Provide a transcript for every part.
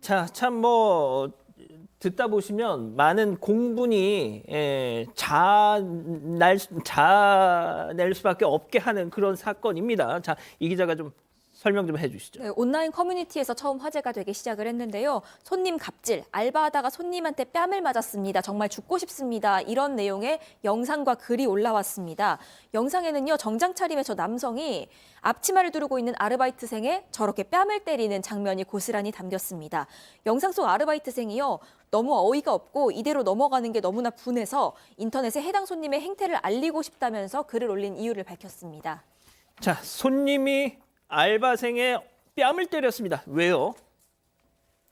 자, 참 뭐 듣다 보시면 많은 공분이 자낼 수밖에 없게 하는 그런 사건입니다. 자, 이 기자가 좀 설명 좀 해주시죠. 네, 온라인 커뮤니티에서 처음 화제가 되기 시작을 했는데요. 손님 갑질, 알바하다가 손님한테 뺨을 맞았습니다. 정말 죽고 싶습니다. 이런 내용의 영상과 글이 올라왔습니다. 영상에는요, 정장 차림의 저 남성이 앞치마를 두르고 있는 아르바이트생에 저렇게 뺨을 때리는 장면이 고스란히 담겼습니다. 영상 속 아르바이트생이요, 너무 어이가 없고 이대로 넘어가는 게 너무나 분해서 인터넷에 해당 손님의 행태를 알리고 싶다면서 글을 올린 이유를 밝혔습니다. 자, 손님이 알바생의 뺨을 때렸습니다. 왜요?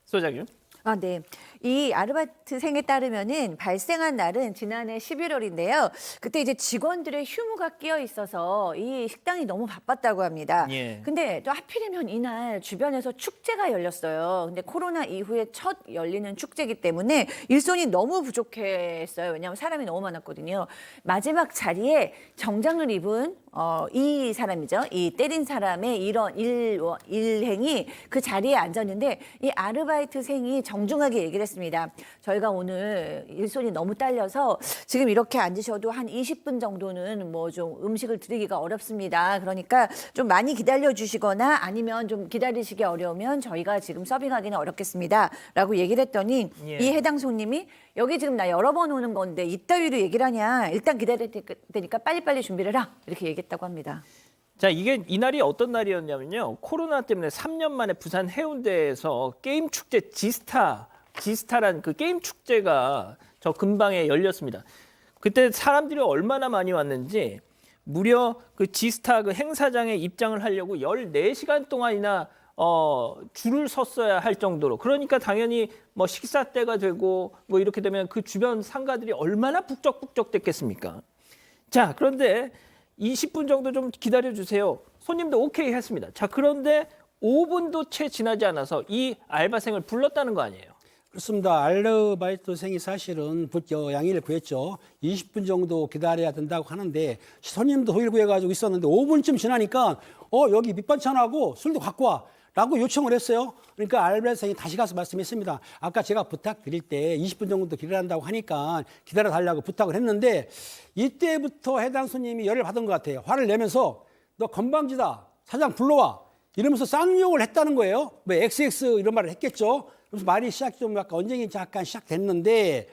소장님. 아, 네. 이 아르바이트생에 따르면은 발생한 날은 지난해 11월인데요. 그때 이제 직원들의 휴무가 끼어 있어서 이 식당이 너무 바빴다고 합니다. 예. 근데 또 하필이면 이날 주변에서 축제가 열렸어요. 근데 코로나 이후에 첫 열리는 축제이기 때문에 일손이 너무 부족했어요. 왜냐하면 사람이 너무 많았거든요. 마지막 자리에 정장을 입은 이 사람이죠. 이 때린 사람의 이런 일행이 그 자리에 앉았는데 이 아르바이트생이 정중하게 얘기를 했습니다. 저희가 오늘 일손이 너무 딸려서 지금 이렇게 앉으셔도 한 20분 정도는 뭐 좀 음식을 드리기가 어렵습니다. 그러니까 좀 많이 기다려 주시거나 아니면 좀 기다리시기 어려우면 저희가 지금 서빙하기는 어렵겠습니다. 라고 얘기를 했더니 예. 이 해당 손님이 여기 지금 나 여러 번 오는 건데 이따위로 얘기를 하냐. 일단 기다릴 테니까 빨리빨리 준비를 해라. 이렇게 얘기했다고 합니다. 자, 이게 이날이 어떤 날이었냐면요. 코로나 때문에 3년 만에 부산 해운대에서 게임 축제 지스타란 그 게임 축제가 저 근방에 열렸습니다. 그때 사람들이 얼마나 많이 왔는지 무려 그 지스타 그 행사장에 입장을 하려고 14시간 동안이나 줄을 섰어야 할 정도로, 그러니까 당연히 뭐 식사 때가 되고 뭐 이렇게 되면 그 주변 상가들이 얼마나 북적북적 됐겠습니까? 자, 그런데 20분 정도 좀 기다려 주세요. 손님도 오케이 했습니다. 자, 그런데 5분도 채 지나지 않아서 이 알바생을 불렀다는 거 아니에요? 그렇습니다. 아르바이트생이 사실은 양해를 구했죠. 20분 정도 기다려야 된다고 하는데 손님도 호의를 구해가지고 있었는데 5분쯤 지나니까 여기 밑반찬하고 술도 갖고 와. 라고 요청을 했어요. 그러니까 알바생이 다시 가서 말씀했습니다. 아까 제가 부탁드릴 때 20분 정도 기다린다고 하니까 기다려달라고 부탁을 했는데 이때부터 해당 손님이 열을 받은 것 같아요. 화를 내면서 너 건방지다. 사장 불러와. 이러면서 쌍욕을 했다는 거예요. 뭐 XX 이런 말을 했겠죠. 그래서 말이 좀 약간 언쟁이 잠깐 시작됐는데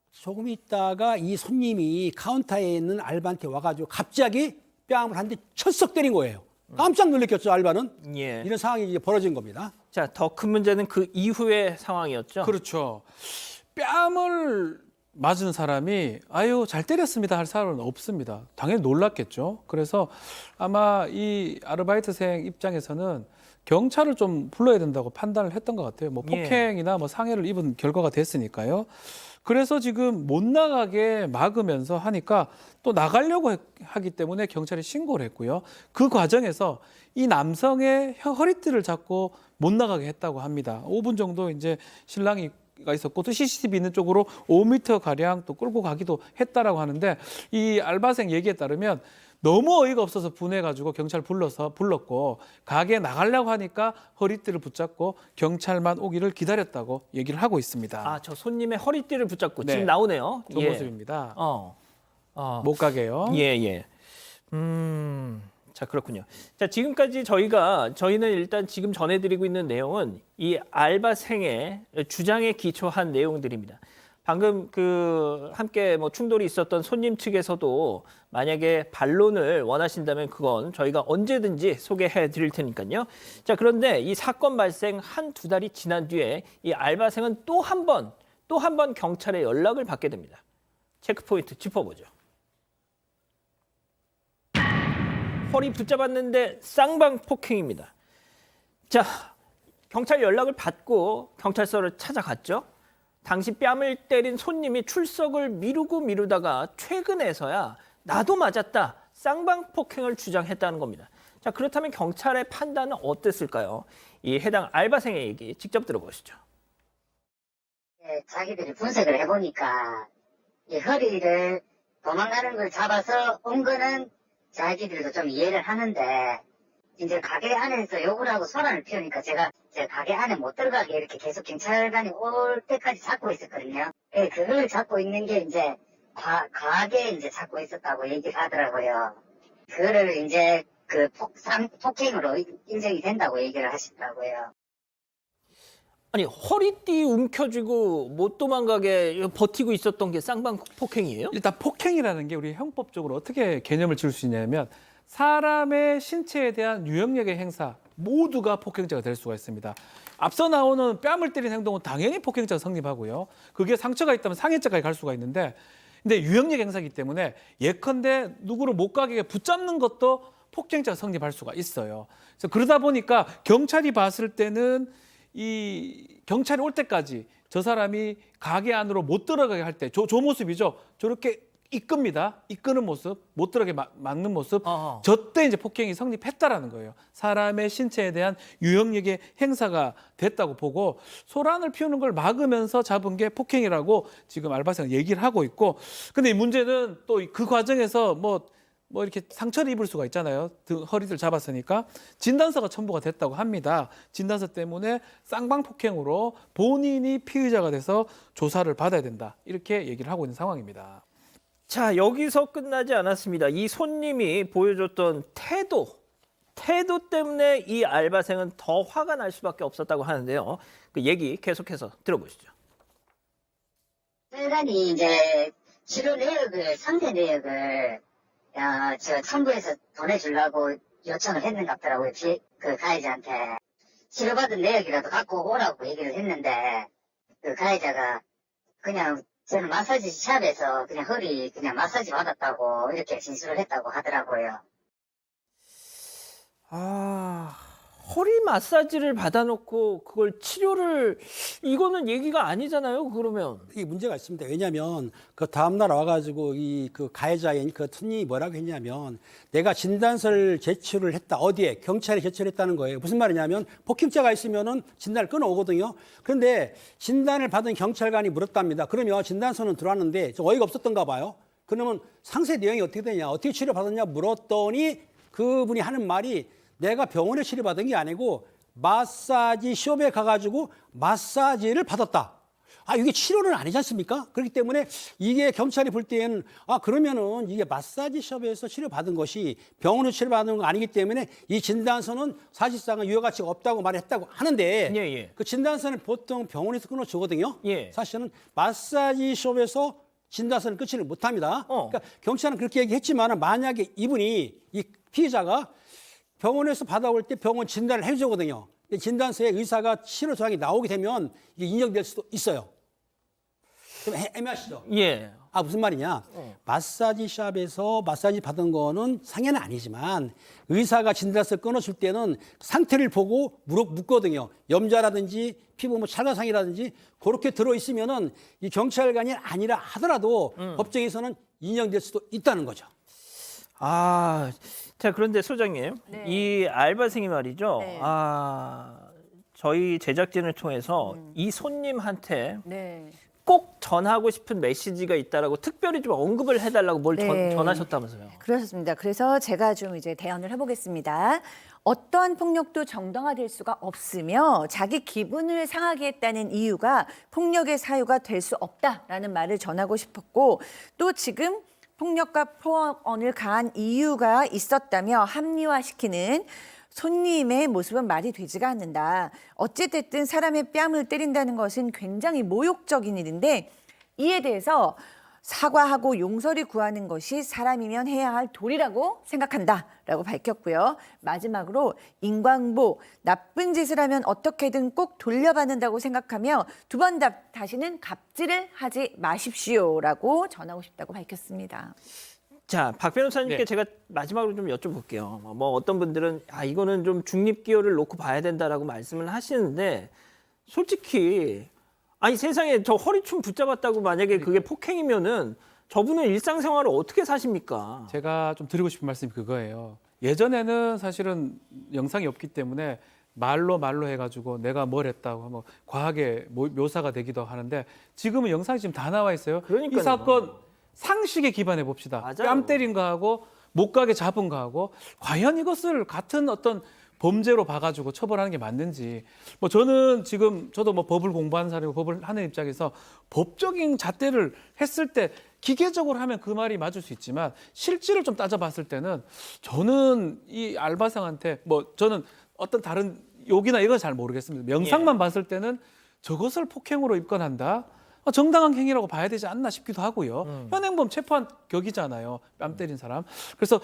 조금 있다가 이 손님이 카운터에 있는 알바한테 와가지고 갑자기 뺨을 한 대 철썩 때린 거예요. 깜짝 놀랐겠죠, 알바는. 예. 이런 상황이 이제 벌어진 겁니다. 자, 더 큰 문제는 그 이후의 상황이었죠. 그렇죠. 뺨을 맞은 사람이 아유 잘 때렸습니다 할 사람은 없습니다. 당연히 놀랐겠죠. 그래서 아마 이 아르바이트생 입장에서는 경찰을 좀 불러야 된다고 판단을 했던 것 같아요. 뭐 예. 폭행이나 뭐 상해를 입은 결과가 됐으니까요. 그래서 지금 못 나가게 막으면서 하니까 또 나가려고 하기 때문에 경찰에 신고를 했고요. 그 과정에서 이 남성의 허리띠를 잡고 못 나가게 했다고 합니다. 5분 정도 이제 신랑이 가 있었고 또 CCTV 있는 쪽으로 5m 가량 또 끌고 가기도 했다라고 하는데 이 알바생 얘기에 따르면 너무 어이가 없어서 분해가지고 경찰 불렀고 가게에 나가려고 하니까 허리띠를 붙잡고 경찰만 오기를 기다렸다고 얘기를 하고 있습니다. 아, 저 손님의 허리띠를 붙잡고 네. 지금 나오네요. 그 예. 모습입니다. 못 못 가게요. 예. 자, 그렇군요. 자, 지금까지 저희는 일단 지금 전해드리고 있는 내용은 이 알바생의 주장에 기초한 내용들입니다. 방금 함께 뭐 충돌이 있었던 손님 측에서도 만약에 반론을 원하신다면 그건 저희가 언제든지 소개해 드릴 테니까요. 자, 그런데 이 사건 발생 한두 달이 지난 뒤에 이 알바생은 또 한 번 경찰에 연락을 받게 됩니다. 체크포인트 짚어보죠. 허리 붙잡았는데 쌍방 폭행입니다. 자, 경찰 연락을 받고 경찰서를 찾아갔죠. 당시 뺨을 때린 손님이 출석을 미루다가 최근에서야 나도 맞았다, 쌍방 폭행을 주장했다는 겁니다. 자, 그렇다면 경찰의 판단은 어땠을까요? 이 해당 알바생의 얘기 직접 들어보시죠. 자기들이 분석을 해보니까 이 허리를 도망가는 걸 잡아서 온 거는 자기들도 좀 이해를 하는데 이제 가게 안에서 욕을 하고 소란을 피우니까 제가 제 가게 안에 못 들어가게 이렇게 계속 경찰관이 올 때까지 잡고 있었거든요. 예, 그걸 잡고 있는 게 이제 과하게 이제 잡고 있었다고 얘기를 하더라고요. 그거를 이제 그 폭행으로 인정이 된다고 얘기를 하시더라고요. 아니 허리띠 움켜쥐고 못 도망가게 버티고 있었던 게 쌍방폭행이에요? 일단 폭행이라는 게 우리 형법적으로 어떻게 개념을 지을 수 있냐면 사람의 신체에 대한 유형력의 행사 모두가 폭행죄가 될 수가 있습니다. 앞서 나오는 뺨을 때리는 행동은 당연히 폭행죄가 성립하고요. 그게 상처가 있다면 상해죄까지 갈 수가 있는데 근데 유형력 행사이기 때문에 예컨대 누구를 못 가게 붙잡는 것도 폭행죄가 성립할 수가 있어요. 그래서 그러다 보니까 경찰이 봤을 때는 이 경찰이 올 때까지 저 사람이 가게 안으로 못 들어가게 할 때 저 모습이죠. 저렇게 이끕니다. 이끄는 모습, 못 들어가게 막는 모습. 저때 이제 폭행이 성립했다라는 거예요. 사람의 신체에 대한 유형력의 행사가 됐다고 보고 소란을 피우는 걸 막으면서 잡은 게 폭행이라고 지금 알바생은 얘기를 하고 있고 근데 이 문제는 또 그 과정에서 뭐 이렇게 상처를 입을 수가 있잖아요. 허리를 잡았으니까 진단서가 첨부가 됐다고 합니다. 진단서 때문에 쌍방폭행으로 본인이 피의자가 돼서 조사를 받아야 된다. 이렇게 얘기를 하고 있는 상황입니다. 자, 여기서 끝나지 않았습니다. 이 손님이 보여줬던 태도 때문에 이 알바생은 더 화가 날 수밖에 없었다고 하는데요. 그 얘기 계속해서 들어보시죠. 빨간이 이제 치료 내역을 상세 내역을 저 청구해서 보내주려고 요청을 했는 것 같더라고요. 그 가해자한테 치료받은 내역이라도 갖고 오라고 얘기를 했는데 그 가해자가 그냥 저는 마사지 샵에서 그냥 허리 그냥 마사지 받았다고 이렇게 진술을 했다고 하더라고요. 허리 마사지를 받아놓고 그걸 치료를 이거는 얘기가 아니잖아요. 그러면 이 문제가 있습니다. 왜냐하면 그 다음날 와가지고 이 그 가해자인 그 손님이 뭐라고 했냐면 내가 진단서를 제출을 했다. 어디에? 경찰에 제출했다는 거예요. 무슨 말이냐면 폭행죄가 있으면은 진단을 끊어오거든요. 그런데 진단을 받은 경찰관이 물었답니다. 그러면 진단서는 들어왔는데 좀 어이가 없었던가 봐요. 그러면 상세 내용이 어떻게 되냐? 어떻게 치료받았냐? 물었더니 그분이 하는 말이 내가 병원에 치료받은 게 아니고 마사지 숍에 가가지고 마사지를 받았다. 이게 치료는 아니지 않습니까? 그렇기 때문에 이게 경찰이 볼 때에는 그러면은 이게 마사지 숍에서 치료받은 것이 병원에서 치료받은 거 아니기 때문에 이 진단서는 사실상은 유효가치가 없다고 말했다고 하는데 예. 그 진단서는 보통 병원에서 끊어주거든요. 예. 사실은 마사지 숍에서 진단서는 끊지를 못합니다. 그러니까 경찰은 그렇게 얘기했지만 만약에 이분이 이 피해자가 병원에서 받아올 때 병원 진단을 해주거든요. 진단서에 의사가 치료 조항이 나오게 되면 이게 인정될 수도 있어요. 좀 애매하시죠? 예. 무슨 말이냐? 마사지 샵에서 마사지 받은 거는 상해는 아니지만 의사가 진단서 끊어줄 때는 상태를 보고 묻거든요. 염자라든지 피부 뭐 찰가상이라든지 그렇게 들어있으면은 이 경찰관이 아니라 하더라도 법정에서는 인정될 수도 있다는 거죠. 자, 그런데 소장님, 네. 이 알바생이 말이죠. 네. 저희 제작진을 통해서 이 손님한테 네. 꼭 전하고 싶은 메시지가 있다라고 특별히 좀 언급을 해달라고 뭘 네. 전하셨다면서요. 그렇습니다. 그래서 제가 좀 이제 대언을 해보겠습니다. 어떠한 폭력도 정당화될 수가 없으며 자기 기분을 상하게 했다는 이유가 폭력의 사유가 될 수 없다라는 말을 전하고 싶었고 또 지금 폭력과 포원을 가한 이유가 있었다며 합리화시키는 손님의 모습은 말이 되지가 않는다. 어찌됐든 사람의 뺨을 때린다는 것은 굉장히 모욕적인 일인데 이에 대해서 사과하고 용서를 구하는 것이 사람이면 해야 할 도리라고 생각한다라고 밝혔고요. 마지막으로 인광보 나쁜 짓을 하면 어떻게든 꼭 돌려받는다고 생각하며 두 번 다시는 갑질을 하지 마십시오라고 전하고 싶다고 밝혔습니다. 자, 박 변호사님께 네. 제가 마지막으로 좀 여쭤볼게요. 뭐 어떤 분들은 이거는 좀 중립기호를 놓고 봐야 된다라고 말씀을 하시는데 솔직히 세상에 저 허리춤 붙잡았다고 만약에 그게 폭행이면은 저분은 일상생활을 어떻게 사십니까? 제가 좀 드리고 싶은 말씀이 그거예요. 예전에는 사실은 영상이 없기 때문에 말로 해가지고 내가 뭘 했다고 하면 과하게 묘사가 되기도 하는데 지금은 영상이 지금 다 나와 있어요. 그러니까요. 이 사건 상식에 기반해 봅시다. 맞아요. 뺨 때린 거하고 못 가게 잡은 거하고 과연 이것을 같은 어떤 범죄로 봐가지고 처벌하는 게 맞는지 뭐 저는 지금 저도 뭐 법을 공부하는 사람이고 법을 하는 입장에서 법적인 잣대를 했을 때 기계적으로 하면 그 말이 맞을 수 있지만 실질을 좀 따져봤을 때는 저는 이 알바생한테 뭐 저는 어떤 다른 욕이나 이건 잘 모르겠습니다. 명상만 봤을 때는 저것을 폭행으로 입건한다. 정당한 행위라고 봐야 되지 않나 싶기도 하고요. 현행범 체포한 격이잖아요. 뺨 때린 사람. 그래서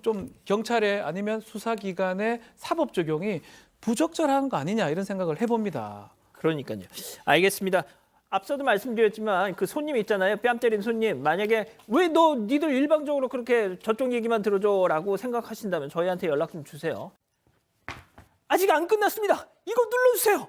좀 경찰에 아니면 수사기관의 사법 적용이 부적절한 거 아니냐 이런 생각을 해봅니다. 그러니까요. 알겠습니다. 앞서도 말씀드렸지만 그 손님 있잖아요. 뺨 때린 손님. 만약에 왜 니들 일방적으로 그렇게 저쪽 얘기만 들어줘라고 생각하신다면 저희한테 연락 좀 주세요. 아직 안 끝났습니다. 이거 눌러주세요.